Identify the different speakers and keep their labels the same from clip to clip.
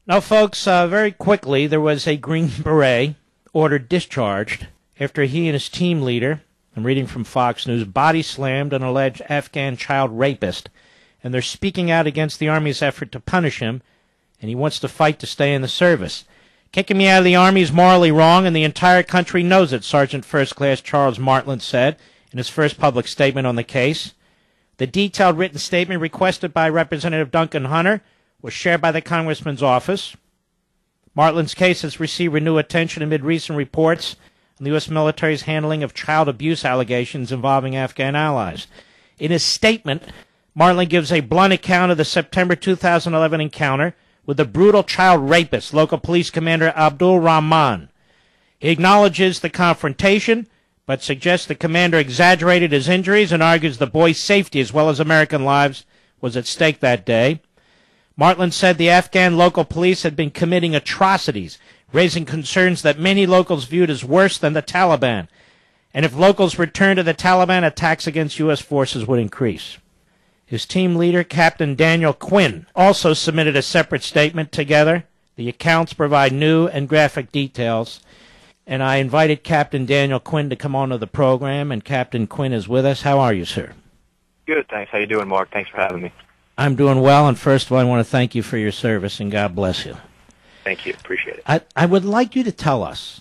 Speaker 1: Now, folks, very quickly, there was a Green Beret ordered discharged after he and his team leader, I'm reading from Fox News, body slammed an alleged Afghan child rapist, and they're speaking out against the Army's effort to punish him, and he wants to fight to stay in the service. Kicking me out of the Army is morally wrong, and the entire country knows it, Sergeant First Class Charles Martland said in his first public statement on the case. The detailed written statement requested by Representative Duncan Hunter was shared by the Congressman's office. Martland's case has received renewed attention amid recent reports on the U.S. military's handling of child abuse allegations involving Afghan allies. In his statement, Martland gives a blunt account of the September 2011 encounter with a brutal child rapist, local police commander Abdul Rahman. He acknowledges the confrontation, but suggests the commander exaggerated his injuries and argues the boy's safety as well as American lives was at stake that day. Martland said the Afghan local police had been committing atrocities, raising concerns that many locals viewed as worse than the Taliban. And if locals returned to the Taliban, attacks against U.S. forces would increase. His team leader, Captain Daniel Quinn, also submitted a separate statement together. The accounts provide new and graphic details. And I invited Captain Daniel Quinn to come onto the program, and Captain Quinn is with us. How are you, sir?
Speaker 2: Good, thanks. How you doing, Mark? Thanks for having me.
Speaker 1: I'm doing well, and first of all, I want to thank you for your service, and God bless you.
Speaker 2: Thank you. Appreciate it.
Speaker 1: I would like you to tell us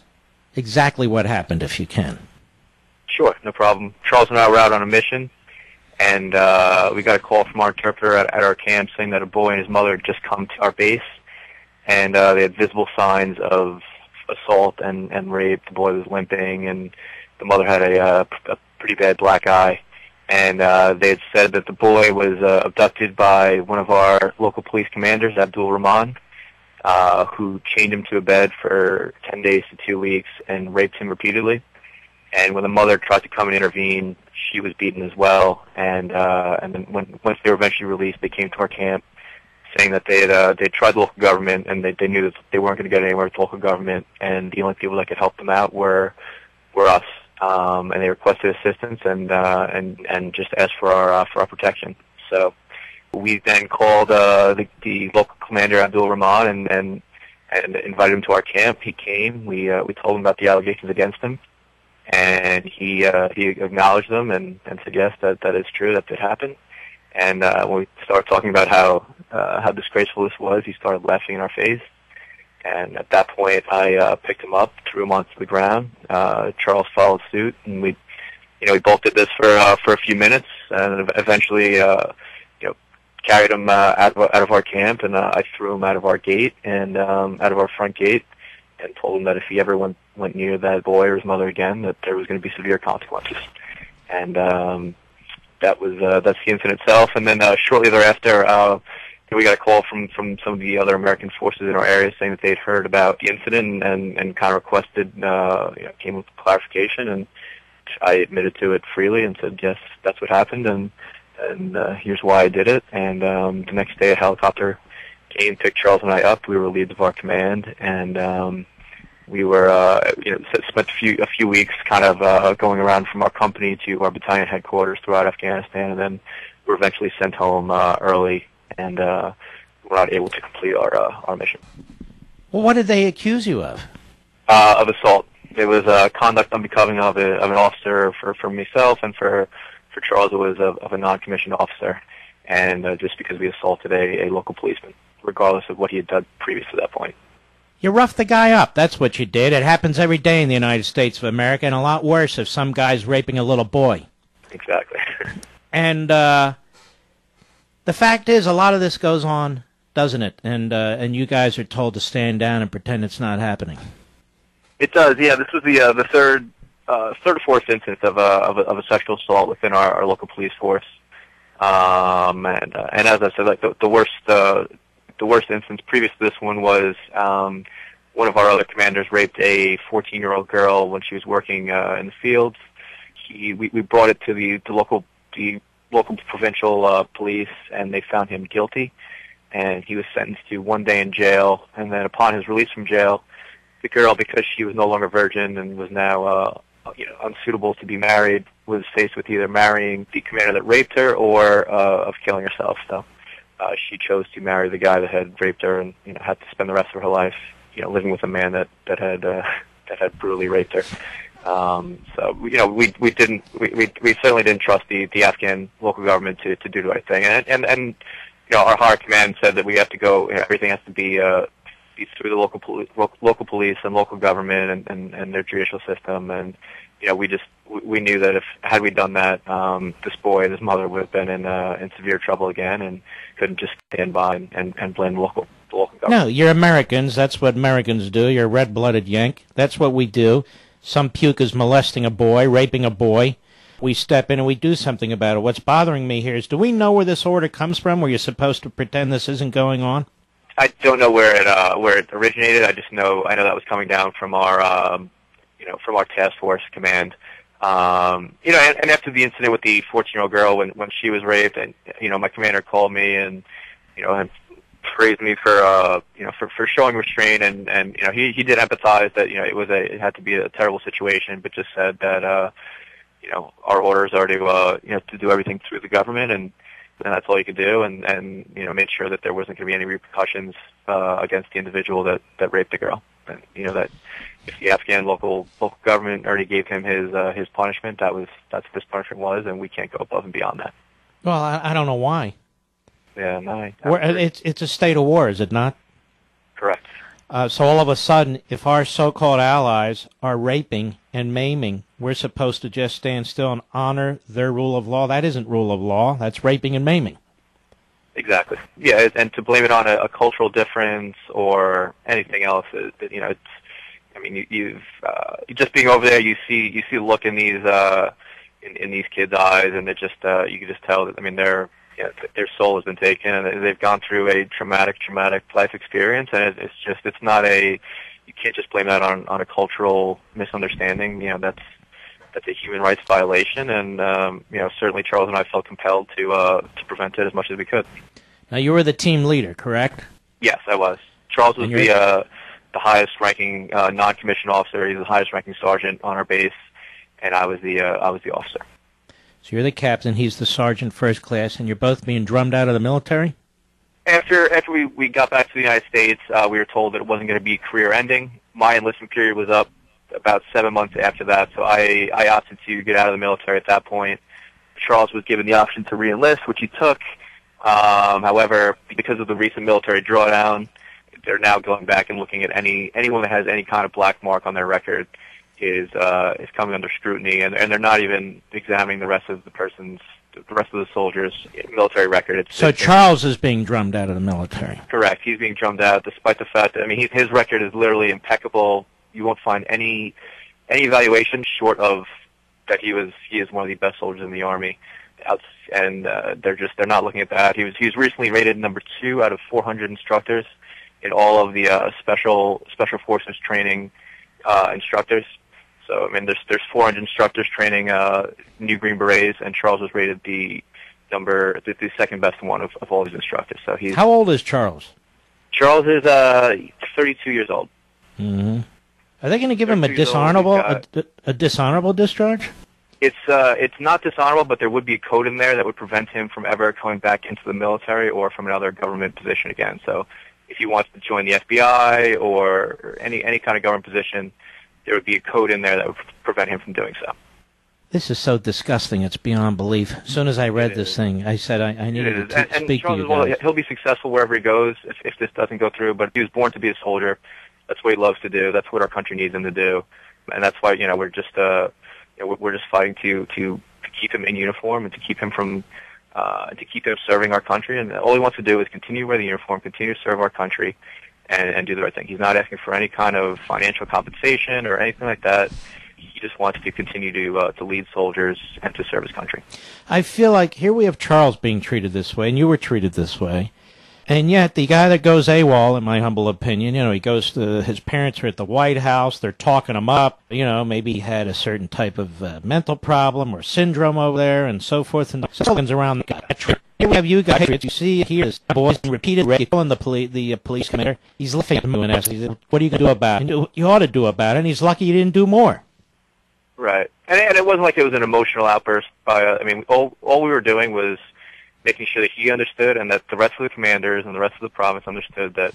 Speaker 1: exactly what happened, if you can.
Speaker 2: Sure, no problem. Charles and I were out on a mission, and we got a call from our interpreter at our camp saying that a boy and his mother had just come to our base, and they had visible signs of assault and rape. The boy was limping, and the mother had a pretty bad black eye. And they had said that the boy was abducted by one of our local police commanders, Abdul Rahman, who chained him to a bed for 10 days to 2 weeks and raped him repeatedly. And when the mother tried to come and intervene, she was beaten as well. And then once they were eventually released, they came to our camp saying that they tried the local government, and they knew that they weren't going to get anywhere with the local government, and the only people that could help them out were us. And they requested assistance and just asked for our protection. So we then called the local commander Abdul Rahman and invited him to our camp. He came. We told him about the allegations against him, and he acknowledged them and said yes, that is true, that did happen. And when we started talking about how disgraceful this was, he started laughing in our face. And at that point, I picked him up, threw him onto the ground. Charles followed suit, and we both did this for a few minutes, and eventually, carried him out of our camp, and I threw him out of our gate and out of our front gate, and told him that if he ever went near that boy or his mother again, that there was going to be severe consequences. And that's the incident itself. And then shortly thereafter, we got a call from some of the other American forces in our area saying that they'd heard about the incident and kind of requested, came with clarification, and I admitted to it freely and said, yes, that's what happened, and here's why I did it. And the next day a helicopter came, picked Charles and I up. We were relieved of our command, and we were, spent a few weeks kind of going around from our company to our battalion headquarters throughout Afghanistan, and then we were eventually sent home early, and we're not able to complete our mission.
Speaker 1: Well, what did they accuse you of?
Speaker 2: Of assault. It was conduct unbecoming of an officer for myself, and for Charles it was of a non-commissioned officer, and just because we assaulted a local policeman, regardless of what he had done previous to that point.
Speaker 1: You roughed the guy up. That's what you did. It happens every day in the United States of America, and a lot worse if some guy's raping a little boy.
Speaker 2: Exactly.
Speaker 1: And the fact is, a lot of this goes on, doesn't it? And you guys are told to stand down and pretend it's not happening.
Speaker 2: It does, yeah. This was the third or fourth instance of a sexual assault within our local police force. And as I said, like the worst instance previous to this one was one of our other commanders raped a 14-year-old girl when she was working in the fields. We brought it to the local provincial police, and they found him guilty, and he was sentenced to 1 day in jail. And then upon his release from jail, the girl, because she was no longer virgin and was now unsuitable to be married, was faced with either marrying the commander that raped her or of killing herself. So she chose to marry the guy that had raped her, and had to spend the rest of her life, living with a man that had brutally raped her. So we certainly didn't trust the Afghan local government to do the right thing, and our higher command said that we have to go. Everything has to be through the local police and local government and their judicial system, and we knew that had we done that, this boy and his mother would have been in severe trouble again, and couldn't just stand by and blame the local government.
Speaker 1: No, you're Americans. That's what Americans do. You're a red-blooded Yank. That's what we do. Some puke is molesting a boy, raping a boy. We step in and we do something about it. What's bothering me here is, do we know where this order comes from, where you're supposed to pretend this isn't going on?
Speaker 2: I don't know where it originated. I know that was coming down from our from our task force command. And after the incident with the 14-year-old girl when she was raped, and my commander called me and and praised me for showing restraint, and he did empathize that it had to be a terrible situation, but just said that our orders are to do everything through the government, and that's all you could do, and made sure that there wasn't going to be any repercussions against the individual that raped the girl, and that if the Afghan local government already gave him his punishment, that's what his punishment was, and we can't go above and beyond that.
Speaker 1: Well, I don't know why.
Speaker 2: Yeah, no.
Speaker 1: It's a state of war, is it not?
Speaker 2: Correct.
Speaker 1: So all of a sudden, if our so-called allies are raping and maiming, we're supposed to just stand still and honor their rule of law. That isn't rule of law. That's raping and maiming.
Speaker 2: Exactly. Yeah, and to blame it on a cultural difference or anything else, it's. I mean, you've just being over there, you see the look in these kids' eyes, and it just you can just tell that. I mean, their soul has been taken, and they've gone through a traumatic life experience, and it's not you can't just blame that on a cultural misunderstanding. That's a human rights violation, and certainly Charles and I felt compelled to prevent it as much as we could.
Speaker 1: Now, you were the team leader, correct?
Speaker 2: Yes, I was. Charles was the highest-ranking non-commissioned officer. He's the highest-ranking sergeant on our base, and I was the officer.
Speaker 1: So you're the captain, he's the sergeant first class, and you're both being drummed out of the military?
Speaker 2: After we got back to the United States, we were told that it wasn't going to be career-ending. My enlistment period was up about 7 months after that, so I opted to get out of the military at that point. Charles was given the option to re-enlist, which he took. However, because of the recent military drawdown, they're now going back and looking at anyone that has any kind of black mark on their record is coming under scrutiny, and they're not even examining the rest of the soldiers' military record.
Speaker 1: Charles is being drummed out of the military.
Speaker 2: Correct. He's being drummed out, despite the fact that his record is literally impeccable. You won't find any evaluation short of that he is one of the best soldiers in the Army. And they're not looking at that. He was recently rated number 2 out of 400 instructors in all of the special forces training instructors. So there's 400 instructors training new Green Berets, and Charles was rated the second best one of all these instructors. So
Speaker 1: How old is Charles?
Speaker 2: Charles is 32 years old.
Speaker 1: Mm-hmm. Are they going to give him a dishonorable discharge?
Speaker 2: It's not dishonorable, but there would be a code in there that would prevent him from ever coming back into the military or from another government position again. So if he wants to join the FBI or any kind of government position, there would be a code in there that would prevent him from doing so.
Speaker 1: This is so disgusting, it's beyond belief. As soon as I read this thing, I said I needed to speak to you guys.
Speaker 2: He'll be successful wherever he goes if this doesn't go through, but he was born to be a soldier. That's what he loves to do. That's what our country needs him to do. And that's why, we're just fighting to keep him in uniform and to keep him serving our country. And all he wants to do is continue to wear the uniform, continue to serve our country, and do the right thing. He's not asking for any kind of financial compensation or anything like that. He just wants to continue to lead soldiers and to serve his country.
Speaker 1: I feel like here we have Charles being treated this way, and you were treated this way. And yet, the guy that goes AWOL, in my humble opinion, he goes to, his parents are at the White House, they're talking him up, maybe he had a certain type of mental problem or syndrome over there, and so forth, and slogans around the country. Here we have you guys, you see here, this boy's repeated rape, killing the police commander, he's laughing at him and asking, what are you going to do about it? You ought to do about it, and he's lucky he didn't do more.
Speaker 2: Right. And it wasn't like it was an emotional outburst by, all we were doing was making sure that he understood and that the rest of the commanders and the rest of the province understood that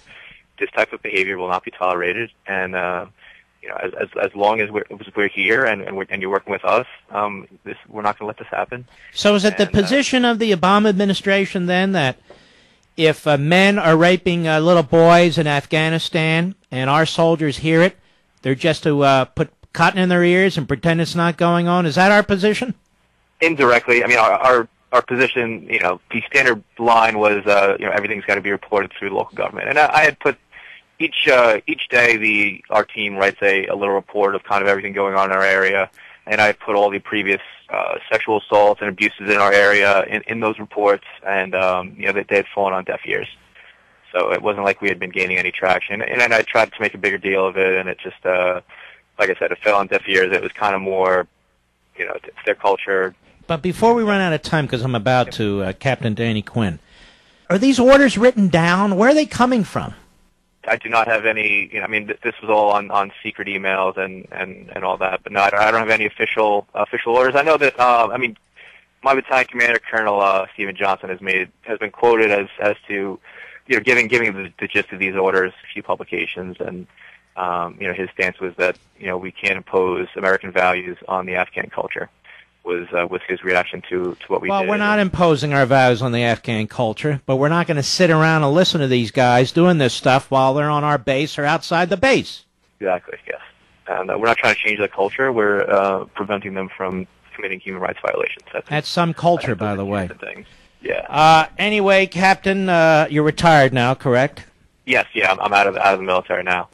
Speaker 2: this type of behavior will not be tolerated. And as long as we're here and you're working with us, we're not going to let this happen.
Speaker 1: So is it the position of the Obama administration then that if men are raping little boys in Afghanistan and our soldiers hear it, they're just to put cotton in their ears and pretend it's not going on? Is that our position?
Speaker 2: Indirectly. I mean, our position, the standard line was, everything's got to be reported through the local government. And I had put each day our team writes a little report of kind of everything going on in our area, and I put all the previous sexual assaults and abuses in our area in those reports, and they had fallen on deaf ears. So it wasn't like we had been gaining any traction. And I tried to make a bigger deal of it, and it just, like I said, it fell on deaf ears. It was kind of more, it's their culture.
Speaker 1: But before we run out of time, because I'm about to, Captain Danny Quinn, are these orders written down? Where are they coming from?
Speaker 2: I do not have any, this was all on secret emails and all that, but no, I don't have any official orders. I know that, my battalion commander, Colonel Stephen Johnson, has been quoted as to, giving the gist of these orders, a few publications, and, his stance was that, we can't impose American values on the Afghan culture. Was his reaction to what we did.
Speaker 1: Well, we're not imposing our values on the Afghan culture, but we're not going to sit around and listen to these guys doing this stuff while they're on our base or outside the base.
Speaker 2: Exactly, yes. And we're not trying to change the culture. We're preventing them from committing human rights violations.
Speaker 1: That's some culture, by the way.
Speaker 2: Yeah.
Speaker 1: Anyway, Captain, you're retired now, correct?
Speaker 2: Yes, yeah, I'm out of the military now.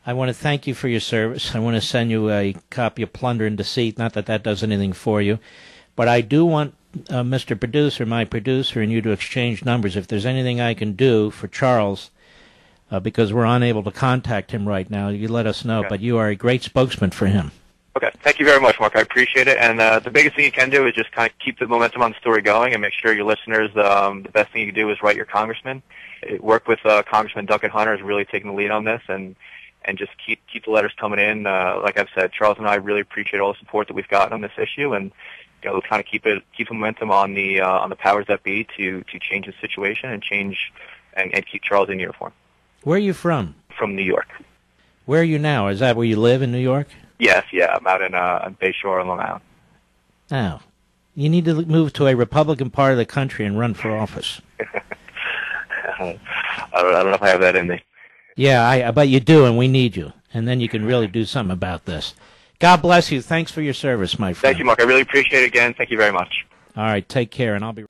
Speaker 1: I want to thank you for your service. I want to send you a copy of Plunder and Deceit. Not that that does anything for you. But I do want Mr. Producer, my producer, and you to exchange numbers. If there's anything I can do for Charles, because we're unable to contact him right now, you let us know. Okay. But you are a great spokesman for him.
Speaker 2: Okay. Thank you very much, Mark. I appreciate it. And the biggest thing you can do is just kind of keep the momentum on the story going and make sure your listeners, the best thing you can do is write your congressman. Work with Congressman Duncan Hunter is really taking the lead on this, and just keep the letters coming in. Like I've said, Charles and I really appreciate all the support that we've gotten on this issue, and we'll kind of keep the momentum on the powers that be to change the situation and keep Charles in uniform.
Speaker 1: Where are you from?
Speaker 2: From New York.
Speaker 1: Where are you now? Is that where you live in New York?
Speaker 2: Yes, yeah. I'm out in Bayshore on Long Island.
Speaker 1: Now, you need to move to a Republican part of the country and run for office.
Speaker 2: I don't know if I have that in me.
Speaker 1: Yeah, but you do, and we need you. And then you can really do something about this. God bless you. Thanks for your service, my friend.
Speaker 2: Thank you, Mark. I really appreciate it again. Thank you very much.
Speaker 1: All right, take care, and I'll be...